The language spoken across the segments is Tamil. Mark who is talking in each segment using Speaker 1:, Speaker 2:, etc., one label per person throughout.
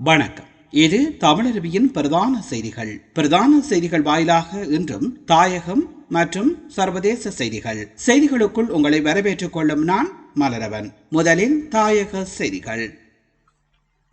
Speaker 1: வணக்கம். இது தமிழருவியின் பிரதான செய்திகள் வாயிலாக இன்றும் தாயகம் மற்றும் சர்வதேச செய்திகளுக்குள் உங்களை வரவேற்றுக் கொள்ளும் நான் மலரவன். முதலில் தாயக செய்திகள்.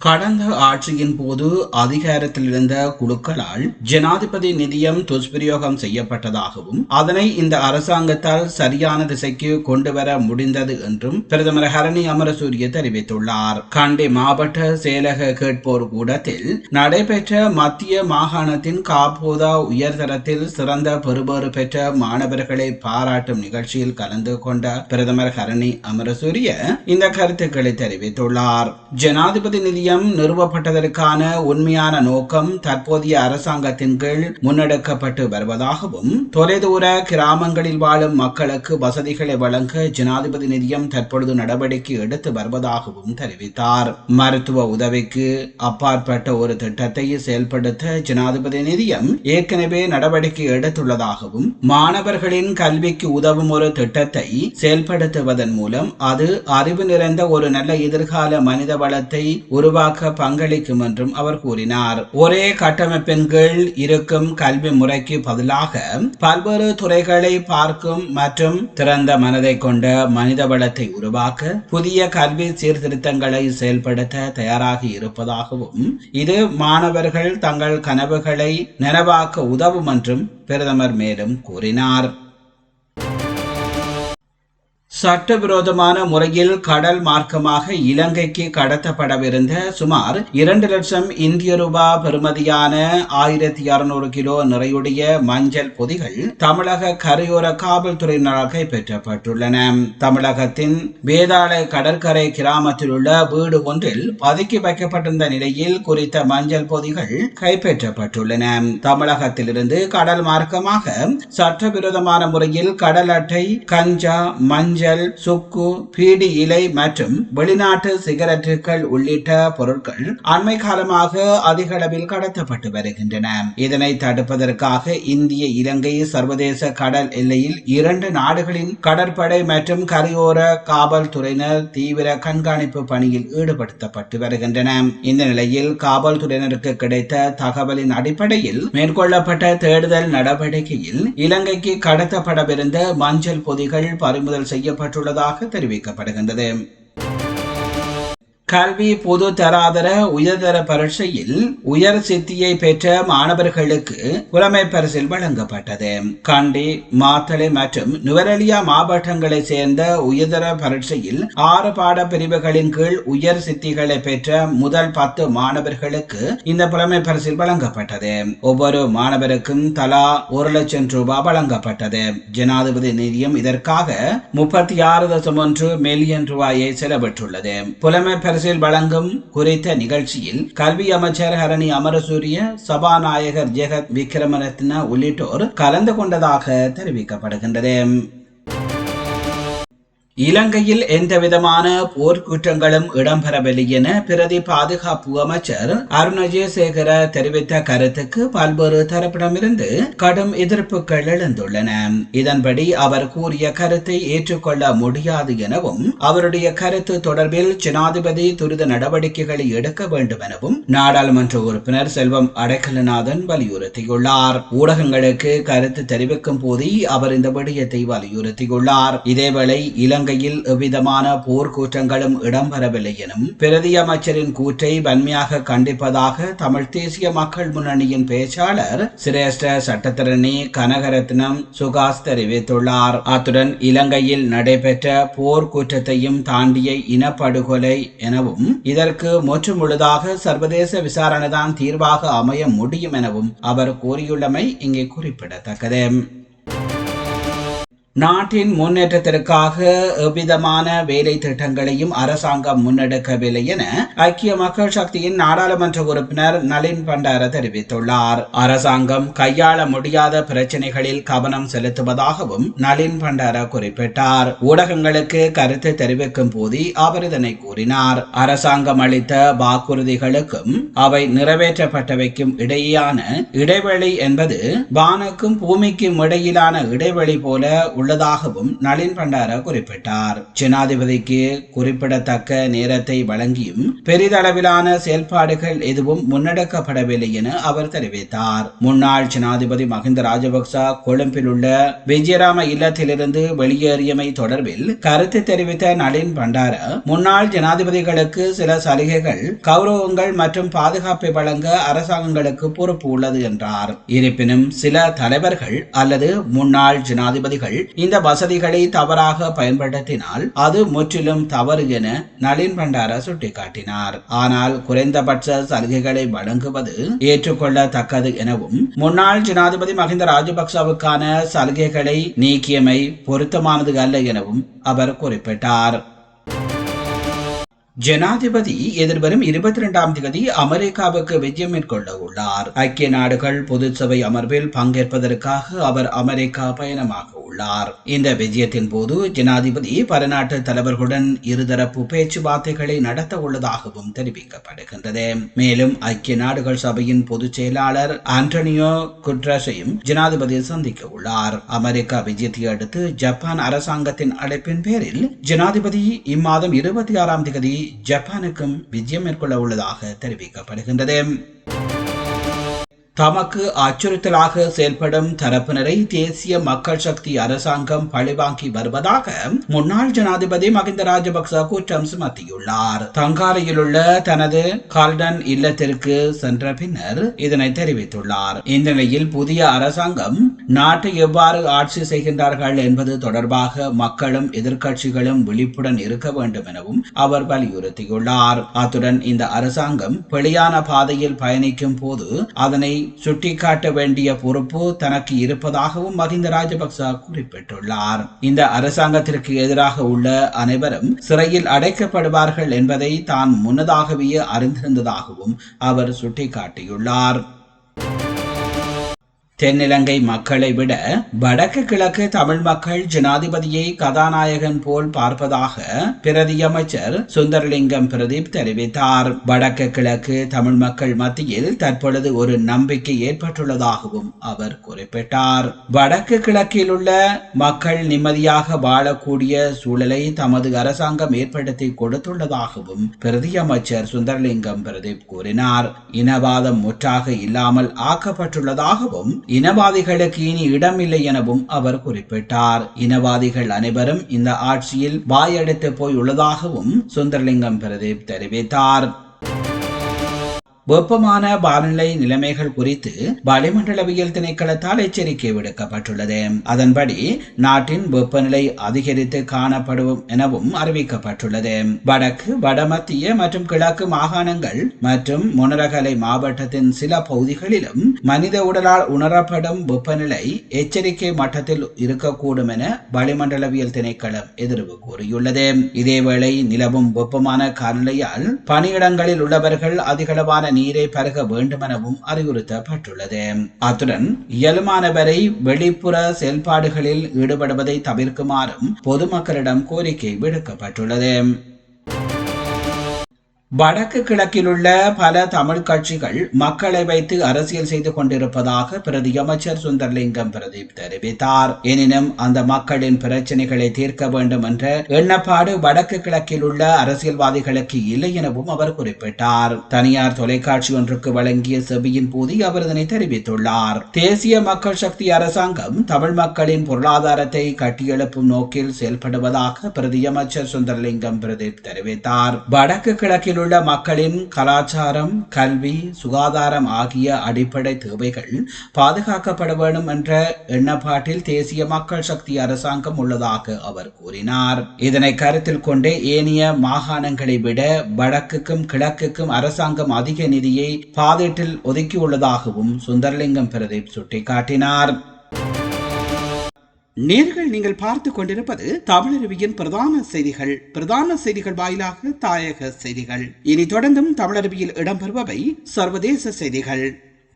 Speaker 1: கடந்த ஆட்சியின் போது அதிகாரத்தில் இருந்த குழுக்களால் ஜனாதிபதி நிதியம் துஷ்பிரயோகம் செய்யப்பட்டதாகவும் அதனை இந்த அரசாங்கத்தால் சரியான திசைக்கு கொண்டுவர முடிந்தது என்றும் பிரதமர் ஹரணி அமரசூரிய தெரிவித்துள்ளார். கண்டி மாவட்ட செயலக கேட்போர் கூடத்தில் நடைபெற்ற மத்திய மாகாணத்தின் காப்போதா உயர்தரத்தில் சிறந்த பெறுபேறு பெற்ற மாணவர்களை பாராட்டும் நிகழ்ச்சியில் கலந்து கொண்ட பிரதமர் ஹரணி அமரசூரிய இந்த கருத்துக்களை தெரிவித்துள்ளார். ஜனாதிபதி நிதியம் நிறுவப்பட்டதற்கான உண்மையான நோக்கம் தற்போதைய அரசாங்கத்தின் கீழ் முன்னெடுக்கப்பட்டு வருவதாகவும் தொலைதூர கிராமங்களில் வாழும் மக்களுக்கு வசதிகளை வழங்க ஜனாதிபதி நிதியம் தற்பொழுது நடவடிக்கை எடுத்து வருவதாகவும் தெரிவித்தார். மருத்துவ உதவிக்கு அப்பாற்பட்ட ஒரு திட்டத்தை செயல்படுத்த ஜனாதிபதி நிதியம் ஏற்கனவே நடவடிக்கை எடுத்துள்ளதாகவும் மாணவர்களின் கல்விக்கு உதவும் ஒரு திட்டத்தை செயல்படுத்துவதன் மூலம் அது அறிவு நிறைந்த ஒரு நல்ல எதிர்கால மனித வளத்தை உருவாக்க பங்களிக்கும் என்றும் அவர் கூறினார். ஒரே கட்டமைப்பின் கீழ் இருக்கும் கல்வி முறைக்கு பதிலாக பல்வேறு துறைகளை பார்க்கும் மற்றும் திறந்த மனதை கொண்ட மனித வளத்தை உருவாக்க புதிய கல்வி சீர்திருத்தங்களை செயல்படுத்த தயாராகி இருப்பதாகவும் இது மாணவர்கள் தங்கள் கனவுகளை நனவாக்க உதவும் என்றும் பிரதமர் மேலும் கூறினார். சட்டவிரோதமான முறையில் கடல் மார்க்கமாக இலங்கைக்கு கடத்தப்படவிருந்த சுமார் 2 லட்சம் இந்திய ரூபாய் பெறுமதியான 1600 கிலோ நிறையுடைய மஞ்சள் பொதிகள் தமிழக கரையோர காவல்துறையினரால் கைப்பற்றப்பட்டுள்ளன. தமிழகத்தின் வேதாள கடற்கரை கிராமத்தில் உள்ள வீடு ஒன்றில் பதுக்கி வைக்கப்பட்டிருந்த நிலையில் குறித்த மஞ்சள் பொதிகள் கைப்பற்றப்பட்டுள்ளன. தமிழகத்திலிருந்து கடல் மார்க்கமாக சட்டவிரோதமான முறையில் கடல் அட்டை, கஞ்சா, மஞ்சள், சுக்கு, பீடி இலை மற்றும் வெளிநாட்டு சிகரெட்டுகள் உள்ளிட்ட பொருட்கள் அண்மை காலமாக அதிக அளவில் கடத்தப்பட்டு வருகின்றன. இதனை தடுப்பதற்காக இந்திய இலங்கை சர்வதேச கடல் எல்லையில் 2 நாடுகளின் கடற்படை மற்றும் கரையோர காவல்துறையினர் தீவிர கண்காணிப்பு பணியில் ஈடுபடுத்தப்பட்டு வருகின்றனர். இந்த நிலையில் காவல்துறையினருக்கு கிடைத்த தகவலின் அடிப்படையில் மேற்கொள்ளப்பட்ட தேடுதல் நடவடிக்கையில் இலங்கைக்கு கடத்தப்படவிருந்த மஞ்சள் பொதிகள் பறிமுதல் செய்யப்பட்டுள்ளதாக தெரிவிக்கப்படுகின்றது. கல்வி பொது தராதர உயர்தர பரீட்சையில் உயர் சித்தியை பெற்ற மாணவர்களுக்கு புலமை பரிசில் வழங்கப்பட்டது. கண்டி, மாத்தளை மற்றும் நுவரெலியா மாவட்டங்களை சேர்ந்த உயர்தர பரீட்சையில் 6 பாட பிரிவுகளின் கீழ் உயர் சித்திகளை பெற்ற முதல் 10 மாணவர்களுக்கு இந்த புலமை பரிசில் வழங்கப்பட்டது. ஒவ்வொரு மாணவருக்கும் தலா 1 லட்சம் ரூபாய் வழங்கப்பட்டது. ஜனாதிபதி நிதியம் இதற்காக 36.1 மில்லியன் ரூபாயை செலவிட்டுள்ளது. புலமை வழங்கும் குறித்த நிகழ்ச்சியில் கல்வி அமைச்சர் ஹரணி அமரசூரிய, சபாநாயகர் ஜெகத் விக்ரமரத்ன உள்ளிட்டோர் கலந்து கொண்டதாக தெரிவிக்கப்படுகின்றது. இலங்கையில் எந்தவிதமான போர்க்குற்றங்களும் இடம்பெறவில்லை என பிரதி பாதுகாப்பு அமைச்சர் அருணஜேசேகர தெரிவித்த கருத்துக்கு பல்வேறு தரப்பிடமிருந்து கடும் எதிர்ப்புகள் எழுந்துள்ளன. இதன்படி அவர் கூறிய கருத்தை ஏற்றுக்கொள்ள முடியாது எனவும் அவருடைய கருத்து தொடர்பில் ஜனாதிபதி துரித நடவடிக்கைகளை எடுக்க வேண்டும் எனவும் நாடாளுமன்ற உறுப்பினர் செல்வம் அடைக்கலநாதன் வலியுறுத்தியுள்ளார். ஊடகங்களுக்கு கருத்து தெரிவிக்கும் போதே அவர் இந்த விடயத்தை வலியுறுத்தியுள்ளார். இதேவேளை இலங்கையில் எவ்விதமான போர்க்குற்றங்களும் இடம்பெறவில்லை எனும் பிரதி அமைச்சரின் கூற்றை வன்மையாக கண்டிப்பதாக தமிழ் தேசிய மக்கள் முன்னணியின் பேச்சாளர் சிரேஷ்ட சட்டத்தரணி கனகரத்னம் சுகாஸ் தெரிவித்துள்ளார். அத்துடன் இலங்கையில் நடைபெற்ற போர்க்குற்றத்தையும் தாண்டிய இனப்படுகொலை எனவும் இதற்கு முற்றுமுழுதாக சர்வதேச விசாரணைதான் தீர்வாக அமைய முடியும் எனவும் அவர் கூறியுள்ளமை இங்கே குறிப்பிடத்தக்கது. நாட்டின் முன்னேற்றத்திற்காக எவ்விதமான வேலை திட்டங்களையும் அரசாங்கம் முன்னெடுக்கவில்லை என ஐக்கிய மக்கள் சக்தியின் நாடாளுமன்ற உறுப்பினர் நளின் பண்டார தெரிவித்துள்ளார். அரசாங்கம் கையாள முடியாத பிரச்சனைகளில் கவனம் செலுத்துவதாகவும் நளின் பண்டார குறிப்பிட்டார். ஊடகங்களுக்கு கருத்து தெரிவிக்கும் போது அவர் இதனை கூறினார். அரசாங்கம் அளித்த வாக்குறுதிகளுக்கும் அவை நிறைவேற்றப்பட்டவைக்கும் இடையேயான இடைவெளி என்பது வானுக்கும் பூமிக்கும் இடையிலான இடைவெளி போல உள்ளதாகவும் நளின் பண்டார குறிப்பிட்டார். ஜனாதிபதிக்கு குறிப்பிடத்தக்க நேரத்தை வழங்கியும் பெரிதளவிலான செயல்பாடுகள் எதுவும் முன்னெடுக்கப்படவில்லை என அவர் தெரிவித்தார். முன்னாள் ஜனாதிபதி மஹிந்த ராஜபக்ச கொழும்பில் உள்ள விஜயராம இல்லத்திலிருந்து வெளியேறியமை தொடர்பில் கருத்து தெரிவித்த நளின் பண்டார முன்னாள் ஜனாதிபதிகளுக்கு சில சலுகைகள், கௌரவங்கள் மற்றும் பாதுகாப்பை வழங்க அரசாங்கங்களுக்கு பொறுப்பு உள்ளது என்றார். இருப்பினும் சில தலைவர்கள் அல்லது முன்னாள் ஜனாதிபதிகள் இந்த வசதிகளை தவறாக பயன்படுத்தினால் அது முற்றிலும் தவறு என நளின் பண்டார சுட்டிக்காட்டினார். ஆனால் குறைந்தபட்ச சலுகைகளை வழங்குவது ஏற்றுக்கொள்ளத்தக்கது எனவும் முன்னாள் ஜனாதிபதி மஹிந்த ராஜபக்சவுக்கான சலுகைகளை நீக்கியமை பொருத்தமானது அல்ல எனவும் அவர் குறிப்பிட்டார். ஜனாதிபதி எதிர்வரும் 22ஆம் தேதி அமெரிக்காவுக்கு விஜயம் மேற்கொள்ள உள்ளார். ஐக்கிய நாடுகள் பொதுச்சபை அமர்வில் பங்கேற்பதற்காக அவர் அமெரிக்கா பயணமாக உள்ளார். இந்த விஜயத்தின் போது ஜனாதிபதி பரநாட்டு தலைவர்களுடன் இருதரப்பு பேச்சுவார்த்தைகளை நடத்த உள்ளதாகவும் தெரிவிக்கப்படுகின்றது. மேலும் ஐக்கிய நாடுகள் சபையின் பொதுச் செயலாளர் ஆண்டனியோ குட்ரஸையும் ஜனாதிபதி சந்திக்க உள்ளார். அமெரிக்கா விஜயத்தை அடுத்து ஜப்பான் அரசாங்கத்தின் அழைப்பின் பேரில் ஜனாதிபதி இம்மாதம் 26ஆம் தேதி ஜப்பானுக்கும் விஜயம் மேற்கொள்ள உள்ளதாக தெரிவிக்கப்படுகின்றது. தமக்கு அச்சுறுத்தலாக செயல்படும் தரப்பினரை தேசிய மக்கள் சக்தி அரசாங்கம் பழிவாங்கி வருவதாக முன்னாள் ஜனாதிபதி மஹிந்த ராஜபக்ச குற்றம் சுமத்தியுள்ளார். தங்காலையில் உள்ள தனது கால்டன் இல்லத்திற்கு சென்ற பின்னர் இதனை தெரிவித்துள்ளார். இந்த நிலையில் புதிய அரசாங்கம் நாட்டை எவ்வாறு ஆட்சி செய்கின்றார்கள் என்பது தொடர்பாக மக்களும் எதிர்க்கட்சிகளும் விழிப்புடன் இருக்க வேண்டும் எனவும் அவர் வலியுறுத்தியுள்ளார். அத்துடன் இந்த அரசாங்கம் வெளியான பாதையில் பயணிக்கும் போது அதனை சுட்டிக்காட்ட வேண்டிய பொறுப்பு தனக்கு இருப்பதாகவும் மஹிந்த ராஜபக்ச குறிப்பிட்டுள்ளார். இந்த அரசாங்கத்திற்கு எதிராக உள்ள அனைவரும் சிறையில் அடைக்கப்படுவார்கள் என்பதை தான் முன்னதாகவே அறிந்திருந்ததாகவும் அவர் சுட்டிக்காட்டியுள்ளார். தென்னிலங்கை மக்களை விட வடக்கு கிழக்கு தமிழ் மக்கள் ஜனாதிபதியை கதாநாயகன் போல் பார்ப்பதாக பிரதி அமைச்சர் சுந்தரலிங்கம் பிரதீப் தெரிவித்தார். வடக்கு கிழக்கு தமிழ் மக்கள் மத்தியில் தற்பொழுது ஒரு நம்பிக்கை ஏற்பட்டுள்ளதாகவும் அவர் குறிப்பிட்டார். வடக்கு கிழக்கில் உள்ள மக்கள் நிம்மதியாக வாழக்கூடிய சூழலை தமது அரசாங்கம் ஏற்படுத்தி கொடுத்துள்ளதாகவும் பிரதி அமைச்சர் சுந்தரலிங்கம் பிரதீப் கூறினார். இனவாதம் முற்றாக இல்லாமல் ஆக்கப்பட்டுள்ளதாகவும் இனவாதிகளுக்கு இனி இடமில்லை எனவும் அவர் குறிப்பிட்டார். இனவாதிகள் அனைவரும் இந்த ஆட்சியில் வாயெடுத்து போய் உள்ளதாகவும் சுந்தரலிங்கம் பிரதீப் தெரிவித்தார். வெப்பமான வானிலை நிலைமைகள் குறித்து வளிமண்டலவியல் திணைக்களத்தால் எச்சரிக்கை விடுக்கப்பட்டுள்ளது. அதன்படி நாட்டின் வெப்பநிலை அதிகரித்து காணப்படும் எனவும் அறிவிக்கப்பட்டுள்ளது. வடக்கு, வடமத்திய மற்றும் கிழக்கு மாகாணங்கள் மற்றும் மொனரகலை மாவட்டத்தின் சில பகுதிகளிலும் மனித உடலால் உணரப்படும் வெப்பநிலை எச்சரிக்கை மட்டத்தில் இருக்கக்கூடும் என வளிமண்டலவியல் திணைக்களம் எதிர்வு கூறியுள்ளது. இதேவேளை நிலவும் வெப்பமான காலநிலையால் பணியிடங்களில் உள்ளவர்கள் அதிகளவான நீரை பருக வேண்டும் எனவும் அறிவுறுத்தப்பட்டுள்ளது. அத்துடன் இயலுமானவரை வெளிப்புற செயல்பாடுகளில் ஈடுபடுவதை தவிர்க்குமாறும் பொதுமக்களிடம் கோரிக்கை விடுக்கப்பட்டுள்ளது. வடக்கு கிழக்கில் உள்ள பல தமிழ் கட்சிகள் மக்களை வைத்து அரசியல் செய்து கொண்டிருப்பதாக பிரதி அமைச்சர் சுந்தரலிங்கம் பிரதீப் தெரிவித்தார். எனினும் அந்த மக்களின் பிரச்சனைகளை தீர்க்க வேண்டும் என்ற எண்ணப்பாடு வடக்கு கிழக்கில் உள்ள அரசியல்வாதிகளுக்கு இல்லை எனவும் அவர் குறிப்பிட்டார். தனியார் தொலைக்காட்சி ஒன்றுக்கு வழங்கிய செவியின் போது அவர் இதனை தெரிவித்துள்ளார். தேசிய மக்கள் சக்தி அரசாங்கம் தமிழ் மக்களின் பொருளாதாரத்தை கட்டியெழுப்பும் நோக்கில் செயல்படுவதாக பிரதி அமைச்சர் சுந்தரலிங்கம் பிரதீப் தெரிவித்தார். வடக்கு கிழக்கில் உள்ள மக்களின் கலாச்சாரம், கல்வி, சுகாதாரம் ஆகிய அடிப்படை தேவைகள் பாதுகாக்கப்பட வேண்டும் என்ற எண்ணப்பாட்டில் தேசிய மக்கள் சக்தி அரசாங்கம் உள்ளதாக அவர் கூறினார். இதனை கருத்தில் கொண்டு ஏனைய மாகாணங்களை விட வடக்குக்கும் கிழக்குக்கும் அரசாங்கம் அதிக நிதியை பாதீட்டில் ஒதுக்கியுள்ளதாகவும் சுந்தரலிங்கம் பிரதீப் சுட்டிக்காட்டினார். நேர்கள் நீங்கள் பார்த்து கொண்டிருப்பது தமிழருவியின் பிரதான செய்திகள் வாயிலாக தாயக செய்திகள். இனி தொடர்ந்தும் தமிழருவியில் இடம்பெறுபவை சர்வதேச செய்திகள்.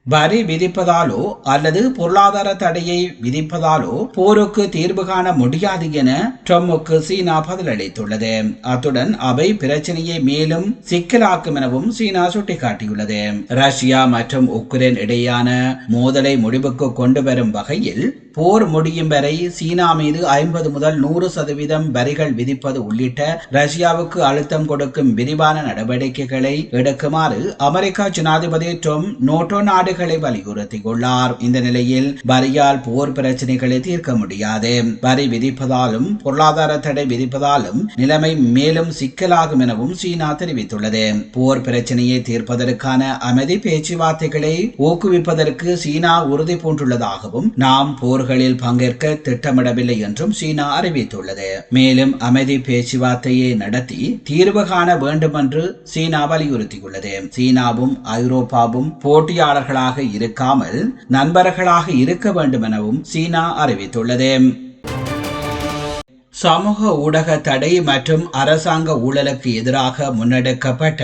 Speaker 1: வரி விதிப்பதாலோ அல்லது பொருளாதார தடையை விதிப்பதாலோ போருக்கு தீர்வு காண முடியாது என ட்ரம்புக்கு சீனா பதிலளித்துள்ளது. அத்துடன் அவை பிரச்சனையை மேலும் சிக்கலாக்கும் எனவும் சீனா சுட்டிக்காட்டியுள்ளது. ரஷ்யா மற்றும் உக்ரைன் இடையேயான மோதலை முடிவுக்கு கொண்டு வரும் வகையில் போர் முடியும் வரை சீனா மீது 50 முதல் 100% வரிகள் விதிப்பது உள்ளிட்ட ரஷ்யாவுக்கு அழுத்தம் கொடுக்கும் விரிவான நடவடிக்கைகளை எடுக்குமாறு அமெரிக்கா ஜனாதிபதி ட்ரம்ப் நேட்டோ நாடுகளை வலியுறுத்தியுள்ளார். இந்த நிலையில் வரியால் போர் பிரச்சனைகளை தீர்க்க முடியாது. வரி விதிப்பதாலும் பொருளாதார தடை விதிப்பதாலும் நிலைமை மேலும் சிக்கலாகும் எனவும் சீனா தெரிவித்துள்ளது. போர் பிரச்சனையை தீர்ப்பதற்கான அமைதி பேச்சுவார்த்தைகளை ஊக்குவிப்பதற்கு சீனா உறுதி பூண்டுள்ளதாகவும் நாம் போர்களில் பங்கேற்க திட்டமிடவில்லை என்றும் சீனா அறிவித்துள்ளது. மேலும் அமைதி பேச்சுவார்த்தையை நடத்தி தீர்வு காண வேண்டும் என்று சீனா வலியுறுத்தியுள்ளது. சீனாவும் ஐரோப்பாவும் போட்டியாளர்களாக இருக்காமல் நண்பர்களாக இருக்க வேண்டும் எனவும் சீனா அறிவித்துள்ளது. சமூக ஊடக தடை மற்றும் அரசாங்க ஊழலுக்கு எதிராக முன்னெடுக்கப்பட்ட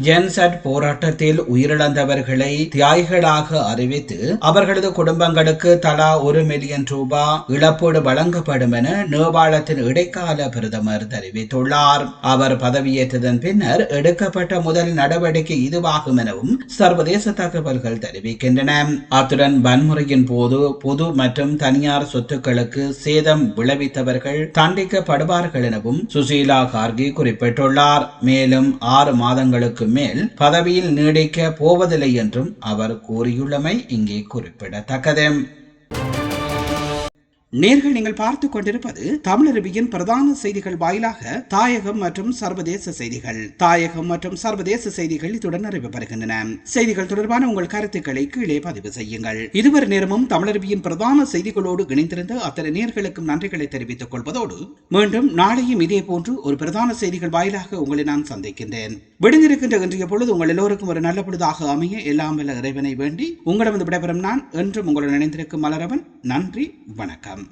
Speaker 1: ஜென்செட் போராட்டத்தில் உயிரிழந்தவர்களை தியாகிகளாக அறிவித்து அவர்களது குடும்பங்களுக்கு தலா 1 மில்லியன் ரூபாய் இழப்பீடு வழங்கப்படும் என நேபாளத்தின் இடைக்கால பிரதமர் தெரிவித்துள்ளார். அவர் பதவியேற்றதன் பின்னர் எடுக்கப்பட்ட முதல் நடவடிக்கை இதுவாகும் எனவும் சர்வதேச தகவல்கள் தெரிவிக்கின்றன. அத்துடன் வன்முறையின் போது பொது மற்றும் தனியார் சொத்துக்களுக்கு சேதம் விளைவித்தவர்கள் தண்டிக்கப்படுவார்கள் எனவும் சுசீலா கார்கி குறிப்பிட்டுள்ளார். மேலும் 6 மாதங்களுக்கு மேல் பதவியில் நீடிக்க போவதில்லை என்றும் அவர் கூறியுள்ளமை இங்கே குறிப்பிடத்தக்கது. நேர்கள் நீங்கள் பார்த்துக் கொண்டிருப்பது தமிழருவியின் பிரதான செய்திகள் வாயிலாக தாயகம் மற்றும் சர்வதேச செய்திகள். தாயகம் மற்றும் சர்வதேச செய்திகள் இத்துடன் நிறைவு பெறுகின்றன. செய்திகள் தொடர்பான உங்கள் கருத்துக்களை கீழே பதிவு செய்யுங்கள். இதுவரை நேரமும் தமிழருவியின் பிரதான செய்திகளோடு இணைந்திருந்த அத்தனை நேர்களுக்கும் நன்றிகளை தெரிவித்துக் கொள்வதோடு மீண்டும் நாளையும் இதே போன்று ஒரு பிரதான செய்திகள் வாயிலாக உங்களை நான் சந்திக்கின்றேன். விடுங்கிருக்கின்ற இன்றைய பொழுது உங்கள் எல்லோருக்கும் ஒரு நல்ல பொழுதாக அமைய எல்லாம் வல்ல இறைவனை வேண்டி உங்களிடம் விடைபெறும் நான் என்றும் உங்களுடன் இணைந்திருக்கும் மலரவன். நன்றி, வணக்கம்.